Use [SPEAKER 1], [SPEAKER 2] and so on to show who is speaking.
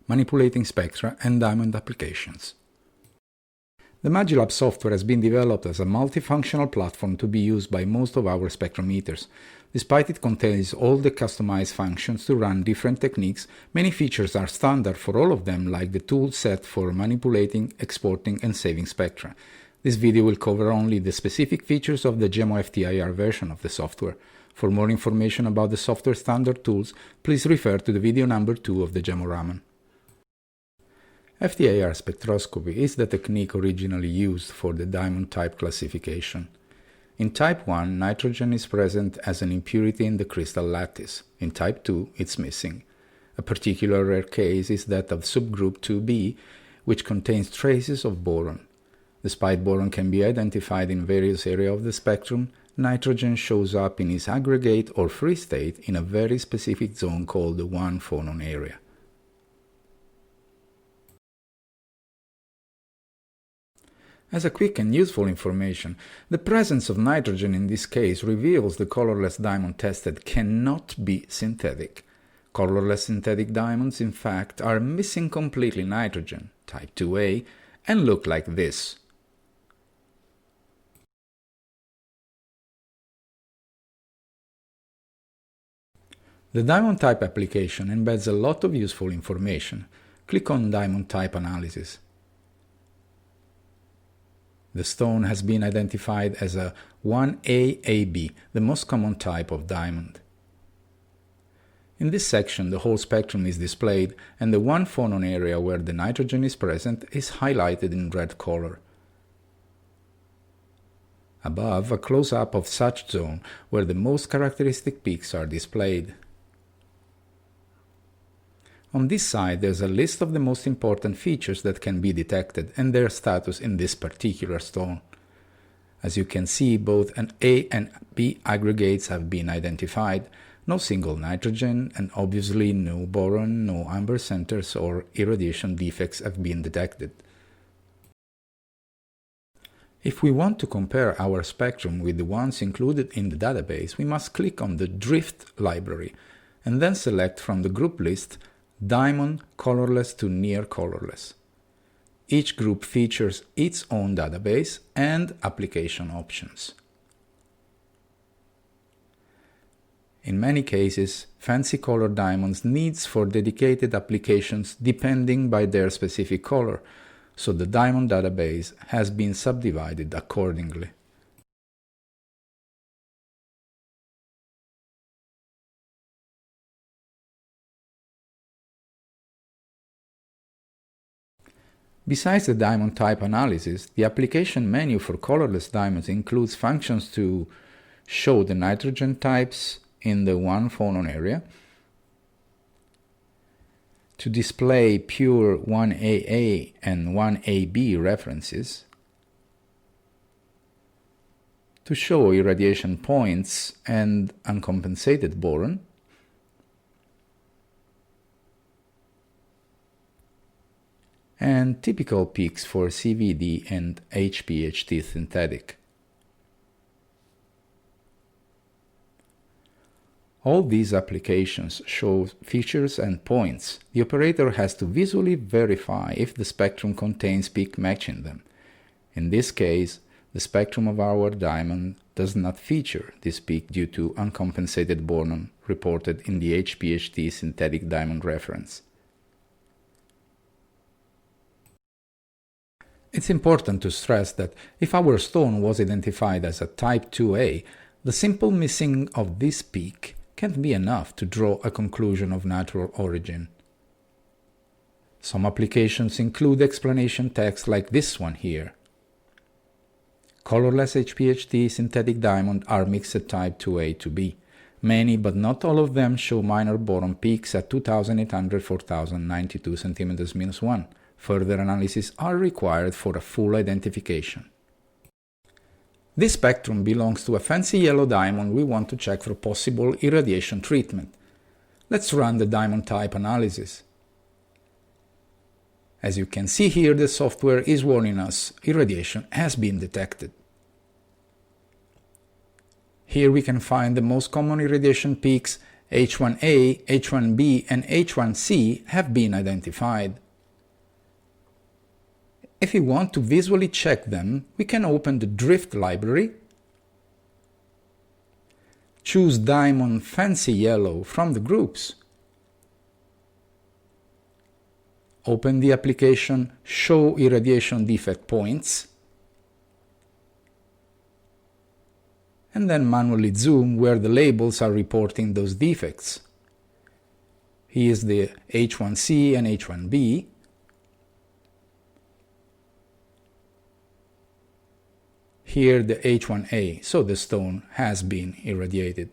[SPEAKER 1] manipulating spectra and diamond applications. The MAGILAB software has been developed as a multifunctional platform to be used by most of our spectrometers. Despite it contains all the customized functions to run different techniques, many features are standard for all of them, like the tool set for manipulating, exporting and saving spectra. This video will cover only the specific features of the GEMO FTIR version of the software. For more information about the software standard tools, please refer to the video number 2 of the GEMO Raman. FTIR spectroscopy is the technique originally used for the diamond type classification. In type 1, nitrogen is present as an impurity in the crystal lattice. In type 2, it's missing. A particular rare case is that of subgroup 2b, which contains traces of boron. Despite boron can be identified in various areas of the spectrum, nitrogen shows up in its aggregate or free state in a very specific zone called the 1 phonon area. As a quick and useful information, the presence of nitrogen in this case reveals the colorless diamond tested cannot be synthetic. Colorless synthetic diamonds, in fact, are missing completely nitrogen, type 2A, and look like this. The diamond type application embeds a lot of useful information. Click on Diamond Type Analysis. The stone has been identified as a 1AAB, the most common type of diamond. In this section, the whole spectrum is displayed, and the 1 phonon area where the nitrogen is present is highlighted in red color. Above, a close-up of such zone, where the most characteristic peaks are displayed. On this side, there's a list of the most important features that can be detected and their status in this particular stone. As you can see, both an A and B aggregates have been identified, no single nitrogen, and obviously no boron, no amber centers or irradiation defects have been detected. If we want to compare our spectrum with the ones included in the database, we must click on the Drift library and then select from the group list Diamond colorless to near colorless. Each group features its own database and application options. In many cases, fancy color diamonds needs for dedicated applications depending by their specific color, so the diamond database has been subdivided accordingly. Besides the diamond type analysis, the application menu for colorless diamonds includes functions to show the nitrogen types in the 1 phonon area, to display pure 1AA and 1AB references, to show irradiation points and uncompensated boron, and typical peaks for CVD and HPHT synthetic. All these applications show features and points. The operator has to visually verify if the spectrum contains peak matching them. In this case, the spectrum of our diamond does not feature this peak due to uncompensated boron reported in the HPHT synthetic diamond reference. It's important to stress that if our stone was identified as a type 2A, the simple missing of this peak can't be enough to draw a conclusion of natural origin. Some applications include explanation text like this one here. Colorless HPHT synthetic diamond are mixed type 2A to B. Many, but not all of them, show minor boron peaks at 2800–4092 cm-1. Further analysis are required for a full identification. This spectrum belongs to a fancy yellow diamond we want to check for possible irradiation treatment. Let's run the diamond type analysis. As you can see here, the software is warning us irradiation has been detected. Here we can find the most common irradiation peaks H1A, H1B, and H1C have been identified. If we want to visually check them, we can open the Drift library, choose Diamond Fancy Yellow from the groups, open the application Show Irradiation Defect Points, and then manually zoom where the labels are reporting those defects. Here's the H1C and H1B. Here the H1A, so the stone has been irradiated.